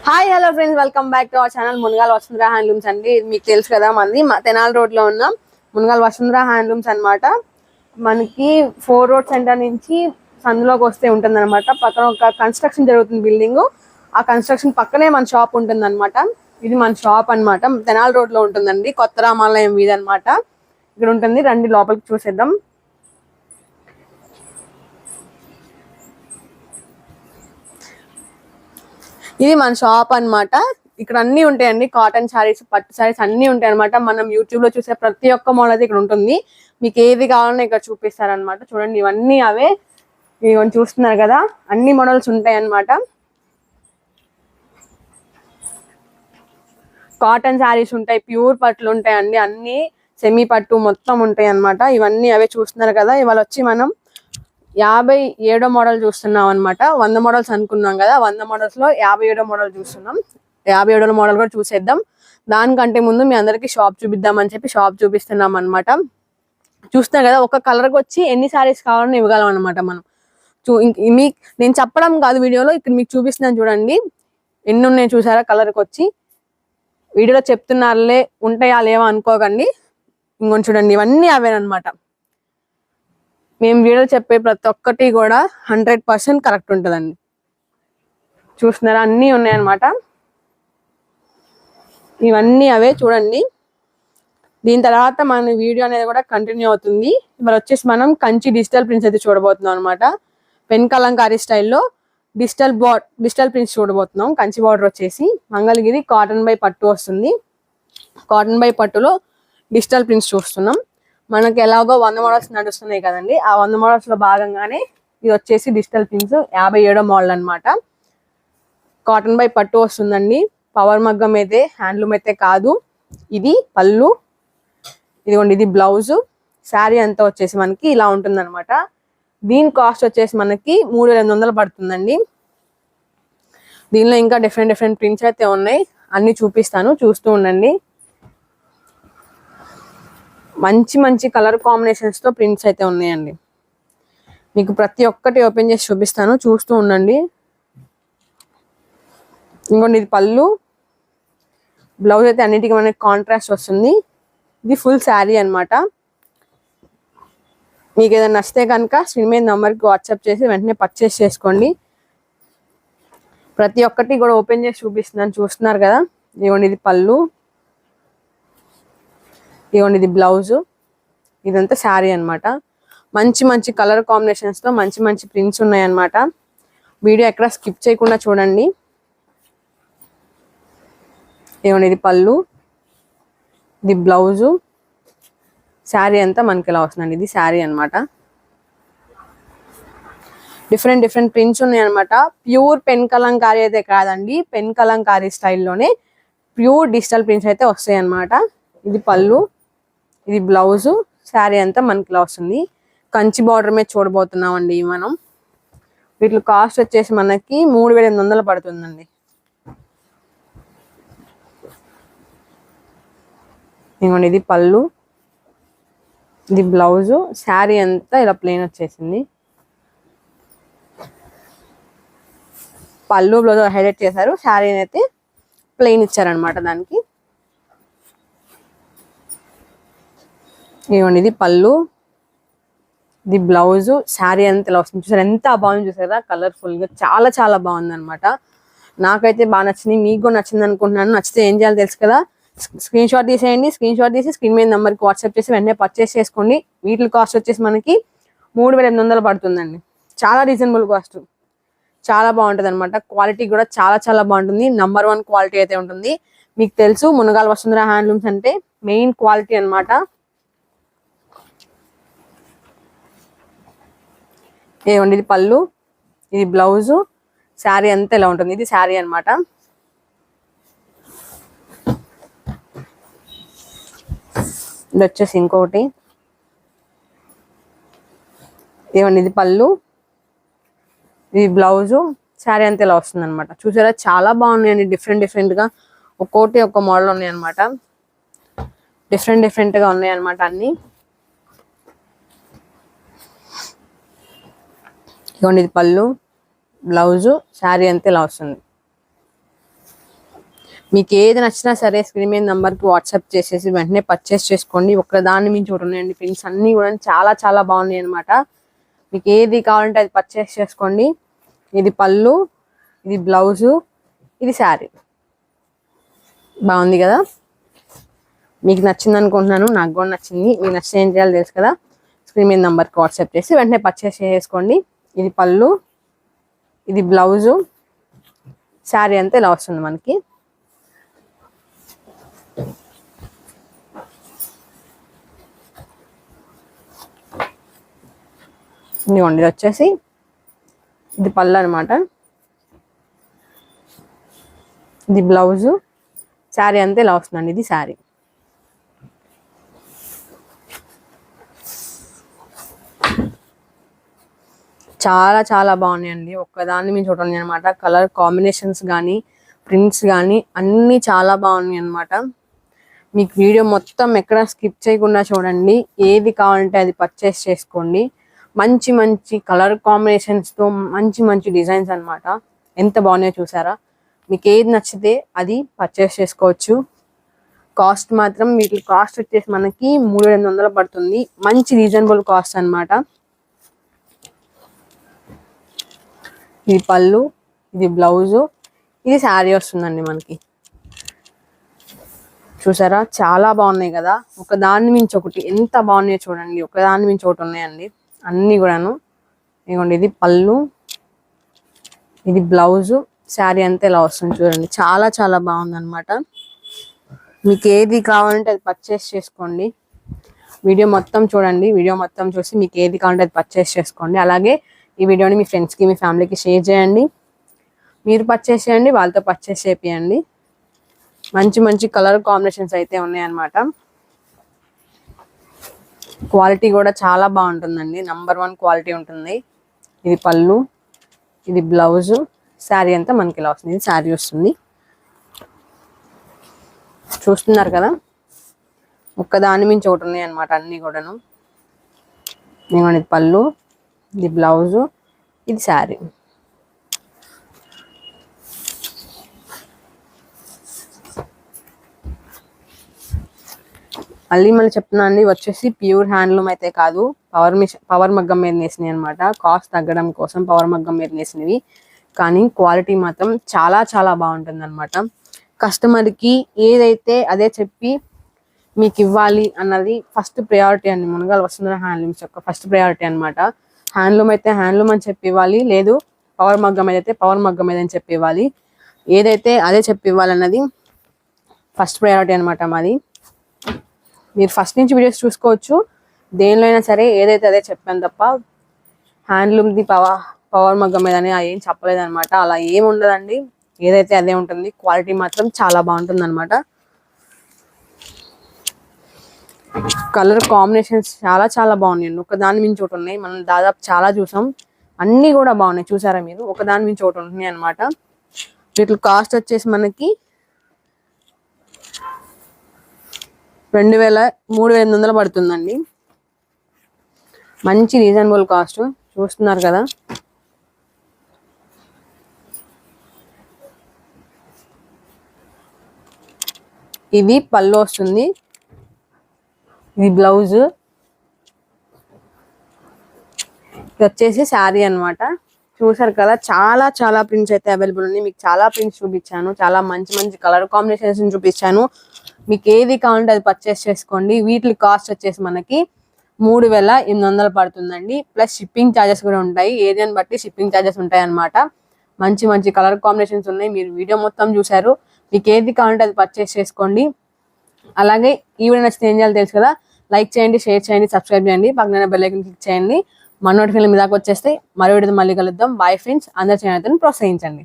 Hi hello friends, welcome back to our channel Munagala Vasundhara handlooms అండి. మీకు తెలుసు కదా, మంది తెనాలి రోడ్ లో ఉన్న మునగాల వసుంధర హ్యాండ్లూమ్స్ అన్నమాట. మనకి 4 రోడ్ సెంటర్ నుంచి సందులోకి వస్తే ఉంటుంది అనమాట. పక్కన ఒక కన్స్ట్రక్షన్ జరుగుతుంది బిల్డింగ్. ఆ కన్స్ట్రక్షన్ పక్కనే మన షాప్ ఉంటుంది అనమాట. ఇది మన షాప్ అన్నమాట. తెనాలి రోడ్ లో ఉంటుందండి, కొత్త రామాలయం వీధి అనమాట. ఇక్కడ ఉంటుంది, రండి లోపలికి చూసేద్దాం. ఇది మన షాప్ అన్నమాట. ఇక్కడ అన్ని ఉంటాయండి, కాటన్ శారీస్, పట్టు శారీస్ అన్ని ఉంటాయి అనమాట. మనం యూట్యూబ్ లో చూసే ప్రతి ఒక్క మోడల్ అయితే ఇక్కడ ఉంటుంది. మీకు ఏది కావాలన్నా ఇక్కడ చూపిస్తారనమాట. చూడండి, ఇవన్నీ అవే. ఇవన్నీ చూస్తున్నారు కదా, అన్ని మోడల్స్ ఉంటాయి అన్నమాట. కాటన్ శారీస్ ఉంటాయి, ప్యూర్ పట్లు ఉంటాయండి, అన్ని సెమీ పట్టు మొత్తం ఉంటాయి అన్నమాట. ఇవన్నీ అవే చూస్తున్నారు కదా. ఇవాళ వచ్చి మనం 57వ మోడల్ చూస్తున్నాం అనమాట. 100 మోడల్స్ అనుకున్నాం కదా, 100 మోడల్స్ లో 57వ మోడల్ చూస్తున్నాం. 57వ మోడల్ కూడా చూసేద్దాం. దానికంటే ముందు మీ అందరికి షాప్ చూపిద్దామని చెప్పి షాప్ చూపిస్తున్నాం అనమాట. చూస్తున్నారు కదా, ఒక కలర్కి వచ్చి ఎన్ని శారీస్ కావాలని ఇవ్వగలం అనమాట మనం. మీకు నేను చెప్పడం కాదు వీడియోలో, ఇక్కడ మీకు చూపిస్తున్నాను చూడండి. ఎన్ని ఉన్నాయి చూసారా కలర్కి వచ్చి. వీడియోలో చెప్తున్నారులే, ఉంటాయా లేవా అనుకోకండి. ఇంకొని చూడండి, ఇవన్నీ అవేనమాట. మేము వీడియో చెప్పే ప్రతి ఒక్కటి కూడా 100% కరెక్ట్ ఉంటుందండి. చూస్తున్నారా, అన్నీ ఉన్నాయన్నమాట. ఇవన్నీ అవే చూడండి. దీని తర్వాత మన వీడియో అనేది కూడా కంటిన్యూ అవుతుంది. ఇవాళ వచ్చేసి మనం కంచి డిజిటల్ ప్రింట్స్ అయితే చూడబోతున్నాం అనమాట. పెన్ కలంకారీ స్టైల్లో డిజిటల్ ప్రింట్స్ చూడబోతున్నాం. కంచి బార్డర్ వచ్చేసి మంగళగిరి కాటన్ బై పట్టు వస్తుంది. కాటన్ బై పట్టులో డిజిటల్ ప్రింట్స్ చూస్తున్నాం. మనకి ఎలాగో 100 మోడల్స్ నడుస్తున్నాయి కదండి, ఆ 100 మోడల్స్ లో భాగంగానే ఇది వచ్చేసి డిజిటల్ ప్రింట్స్ 57వ మోడల్ అనమాట. కాటన్ బై పట్టు వస్తుందండి. పవర్ మగ్గం అయితే, హ్యాండ్లూమ్ అయితే కాదు. ఇది పళ్ళు, ఇదిగోండి, ఇది బ్లౌజ్. శారీ అంతా వచ్చేసి మనకి ఇలా ఉంటుంది అనమాట. దీని కాస్ట్ వచ్చేసి మనకి 3800 పడుతుందండి. దీనిలో ఇంకా డిఫరెంట్ ప్రింట్స్ అయితే ఉన్నాయి, అన్ని చూపిస్తాను, చూస్తూ ఉండండి. మంచి కలర్ కాంబినేషన్స్ తో ప్రింట్స్ అయితే ఉన్నాయండి. మీకు ప్రతి ఒక్కటి ఓపెన్ చేసి చూపిస్తాను, చూస్తూ ఉండండి. ఇంకోండి, ఇది పళ్ళు. బ్లౌజ్ అయితే అన్నిటికీ మనకి కాంట్రాస్ట్ వస్తుంది. ఇది ఫుల్ శారీ అనమాట. మీకు ఏదైనా నచ్చితే కనుక స్క్రీన్ మీద నెంబర్కి వాట్సాప్ చేసి వెంటనే పర్చేస్ చేసుకోండి. ప్రతి ఒక్కటి కూడా ఓపెన్ చేసి చూపిస్తున్నాను, చూస్తున్నారు కదా. ఇదిగోండి, ఇది పళ్ళు, ఇదిగోండి, ఇది బ్లౌజు, ఇదంతా శారీ అనమాట. మంచి కలర్ కాంబినేషన్స్ తో మంచి ప్రింట్స్ ఉన్నాయి అనమాట. వీడియో ఎక్కడ స్కిప్ చేయకుండా చూడండి. ఇదిగోండి, ఇది పళ్ళు, ఇది బ్లౌజు, శారీ అంతా మనకి ఇలా వస్తుందండి. ఇది శారీ అనమాట. డిఫరెంట్ ప్రింట్స్ ఉన్నాయి అనమాట. ప్యూర్ పెన్ కలంకారీ అయితే కాదండి, పెన్ కలంకారీ స్టైల్లోనే ప్యూర్ డిజిటల్ ప్రింట్స్ అయితే వస్తాయి అనమాట. ఇది పళ్ళు, ఇది బ్లౌజు, శారీ అంతా మనకి ఇలా వస్తుంది. కంచి బార్డర్ మీద చూడబోతున్నాం అండి మనం. వీటి కాస్ట్ వచ్చేసి మనకి 3800 పడుతుందండి. ఇదిగోండి, ఇది పళ్ళు, ఇది బ్లౌజు, శారీ అంతా ఇలా ప్లెయిన్ వచ్చేసింది. పళ్ళు బ్లౌజ్ హైలైట్ చేశారు, శారీ అయితే ప్లెయిన్ ఇచ్చారనమాట దానికి. ఇదిగోండి, ఇది పళ్ళు, ఇది బ్లౌజు, శారీ అంతా ఇలా వస్తుంది. చూసారు ఎంత బాగుంది, చూసారా, కలర్ఫుల్ గా చాలా బాగుంది అనమాట. నాకైతే బాగా నచ్చింది, మీకు కూడా నచ్చింది అనుకుంటున్నాను. నచ్చితే ఏం చేయాలో తెలుసు కదా, స్క్రీన్ షాట్ తీసేయండి. స్క్రీన్ షాట్ తీసి స్క్రీన్ మీద నెంబర్కి వాట్సాప్ చేసి వెంటనే పర్చేస్ చేసుకోండి. వీటి కాస్ట్ వచ్చేసి మనకి 3800 పడుతుందండి. చాలా రీజనబుల్ కాస్ట్, చాలా బాగుంటుంది అనమాట. క్వాలిటీ కూడా చాలా బాగుంటుంది. నంబర్ 1 క్వాలిటీ అయితే ఉంటుంది. మీకు తెలుసు మునగాల వసుంధర హ్యాండ్లూమ్స్ అంటే మెయిన్ క్వాలిటీ అనమాట. ఏమండి, ఇది పళ్ళు, ఇది బ్లౌజు, శారీ అంతా ఇలా ఉంటుంది. ఇది శారీ అనమాట. ఇది వచ్చేసి ఇంకోటి. ఏమండి, ఇది పళ్ళు, ఇది బ్లౌజు, శారీ అంతా ఇలా వస్తుంది అనమాట. చూసారా, చాలా బాగున్నాయండి. డిఫరెంట్ గా ఒక్కోటి ఒక్క మోడల్ ఉన్నాయి అనమాట. డిఫరెంట్ గా ఉన్నాయి అనమాట అన్ని. ఇదిగోండి, ఇది పళ్ళు, బ్లౌజు, శారీ అంతా ఇలా వస్తుంది. మీకు ఏది నచ్చినా సరే స్క్రీన్ మీద నెంబర్కి వాట్సాప్ చేసేసి వెంటనే పర్చేస్ చేసుకోండి. ఒక్కదాన్ని మించి ఒకటి ఉన్నాయండి. ప్రింట్స్ అన్నీ కూడా చాలా చాలా బాగున్నాయి అనమాట. మీకు ఏది కావాలంటే అది పర్చేస్ చేసుకోండి. ఇది పళ్ళు, ఇది బ్లౌజు, ఇది శారీ. బాగుంది కదా? మీకు నచ్చింది అనుకుంటున్నాను. నాకు కూడా నచ్చింది. మీకు నచ్చిన ఏం చేయాలో తెలుసు కదా. స్క్రీన్ మీద నెంబర్కి వాట్సాప్ చేసి వెంటనే పర్చేస్ చేసుకోండి. ఇది పళ్ళు, ఇది బ్లౌజు, శారీ అంతా ఇలా వస్తుంది మనకి. ఇదిగోండి, ఇది వచ్చేసి ఇది పళ్ళు అనమాట. ఇది బ్లౌజు, శారీ అంతా ఇలా వస్తుందండి. ఇది శారీ. చాలా చాలా బాగున్నాయండి. ఒక్కదాన్ని మేము చూడండి అనమాట. కలర్ కాంబినేషన్స్ కానీ ప్రింట్స్ కానీ అన్నీ చాలా బాగున్నాయి అనమాట. మీకు వీడియో మొత్తం ఎక్కడ స్కిప్ చేయకుండా చూడండి. ఏది కావాలంటే అది పర్చేస్ చేసుకోండి. మంచి మంచి కలర్ కాంబినేషన్స్తో మంచి మంచి డిజైన్స్ అనమాట. ఎంత బాగున్నాయో చూసారా? మీకు ఏది నచ్చితే అది పర్చేస్ చేసుకోవచ్చు. కాస్ట్ మాత్రం వీటి కాస్ట్ వచ్చేసి మనకి 3800 పడుతుంది. మంచి రీజనబుల్ కాస్ట్ అనమాట. ఇది పళ్ళు, ఇది బ్లౌజు, ఇది శారీ వస్తుందండి మనకి. చూసారా? చాలా బాగున్నాయి కదా. ఒకదాన్ని మించి ఒకటి ఎంత బాగున్నాయో చూడండి. ఒకదాన్ని మించి ఒకటి ఉన్నాయండి అన్నీ కూడాను. ఇదిగోండి, ఇది పళ్ళు, ఇది బ్లౌజు, శారీ అంతా ఇలా వస్తుంది చూడండి. చాలా చాలా బాగుంది అనమాట. మీకు ఏది కావాలంటే అది పర్చేస్ చేసుకోండి. వీడియో మొత్తం చూడండి. వీడియో మొత్తం చూసి మీకు ఏది కావాలంటే అది పర్చేస్ చేసుకోండి. అలాగే ఈ వీడియోని మీ ఫ్రెండ్స్కి, మీ ఫ్యామిలీకి షేర్ చేయండి. మీరు పర్చేస్ చేయండి, వాళ్ళతో పర్చేస్ చేపియండి. మంచి మంచి కలర్ కాంబినేషన్స్ అయితే ఉన్నాయన్నమాట. క్వాలిటీ కూడా చాలా బాగుంటుందండి. నంబర్ 1 క్వాలిటీ ఉంటుంది. ఇది పళ్ళు, ఇది బ్లౌజు, శారీ అంతా మనకి ఇలా వస్తుంది. ఇది శారీ వస్తుంది. చూస్తున్నారు కదా? ఒక్కదాని మించి ఒకటి ఉన్నాయి అనమాట అన్నీ కూడాను. ఇది పళ్ళు, ఇది బ్లౌజు, ఇది శారీ. మళ్ళీ చెప్తున్నా అండి, వచ్చేసి ప్యూర్ హ్యాండ్లూమ్ అయితే కాదు, పవర్ మగ్గం మీద నేసినవి అనమాట. కాస్ట్ తగ్గడం కోసం పవర్ మగ్గం మీద నేసినవి. కానీ క్వాలిటీ మాత్రం చాలా చాలా బాగుంటుంది అనమాట. కస్టమర్కి ఏదైతే అదే చెప్పి మీకు ఇవ్వాలి అన్నది ఫస్ట్ ప్రయారిటీ అండి. మునగాల వసుంధర హ్యాండ్లూమ్స్ యొక్క ఫస్ట్ ప్రయారిటీ అనమాట. హ్యాండ్లూమ్ అయితే హ్యాండ్లూమ్ అని చెప్పి ఇవ్వాలి, లేదు పవర్ మగ్గం మీద అయితే పవర్ మగ్గం మీద అని చెప్పి ఇవ్వాలి. ఏదైతే అదే చెప్పి ఇవ్వాలన్నది ఫస్ట్ ప్రయారిటీ అనమాట మాది. మీరు ఫస్ట్ నుంచి వీడియోస్ చూసుకోవచ్చు. దేనిలో అయినా సరే ఏదైతే అదే చెప్పాను తప్ప హ్యాండ్లూమ్ది పవర్ మగ్గం మీద అని ఏం చెప్పలేదన్నమాట. అలా ఏమి ఉండదండి. ఏదైతే అదే ఉంటుంది. క్వాలిటీ మాత్రం చాలా బాగుంటుంది అనమాట. కలర్ కాంబినేషన్స్ చాలా చాలా బాగున్నాయి. ఒకదాని మించి ఒకటి ఉన్నాయి. మనం దాదాపు చాలా చూసాం. అన్నీ కూడా బాగున్నాయి. చూసారా మీరు? ఒకదాని మించి ఒకటి ఉంటున్నాయి అనమాట. వీటి కాస్ట్ వచ్చేసి మనకి 3800 పడుతుందండి. మంచి రీజనబుల్ కాస్ట్. చూస్తున్నారు కదా? ఇది పళ్ళు వస్తుంది, ఇది బ్లౌజ్, ఇది వచ్చేసి శారీ అనమాట. చూసారు కదా? చాలా చాలా ప్రింట్స్ అయితే అవైలబుల్ ఉన్నాయి. మీకు చాలా ప్రింట్స్ చూపించాను. చాలా మంచి మంచి కలర్ కాంబినేషన్స్ చూపించాను. మీకు ఏది కావాలంటే అది పర్చేస్ చేసుకోండి. వీటి కాస్ట్ వచ్చేసి మనకి 3800 పడుతుందండి. ప్లస్ షిప్పింగ్ ఛార్జెస్ కూడా ఉంటాయి. ఏరియాని బట్టి షిప్పింగ్ ఛార్జెస్ ఉంటాయి అనమాట. మంచి మంచి కలర్ కాంబినేషన్స్ ఉన్నాయి. మీరు వీడియో మొత్తం చూసారు. మీకు ఏది కావాలంటే అది పర్చేస్ చేసుకోండి. అలాగే ఈ వీడియో నచ్చితే ఏం చేయాలో తెలుసు కదా? లైక్ చేయండి, షేర్ చేయండి, సబ్స్క్రైబ్ చేయండి, పక్కన బెల్ ఐకాన్ క్లిక్ చేయండి. మన నోటిఫికేషన్ మీ దాకా వచ్చేస్తే మరో వీడియోతో మళ్ళీ కలుద్దాం. Bye friends. అందరి ఛానల్ని ప్రోత్సహించండి.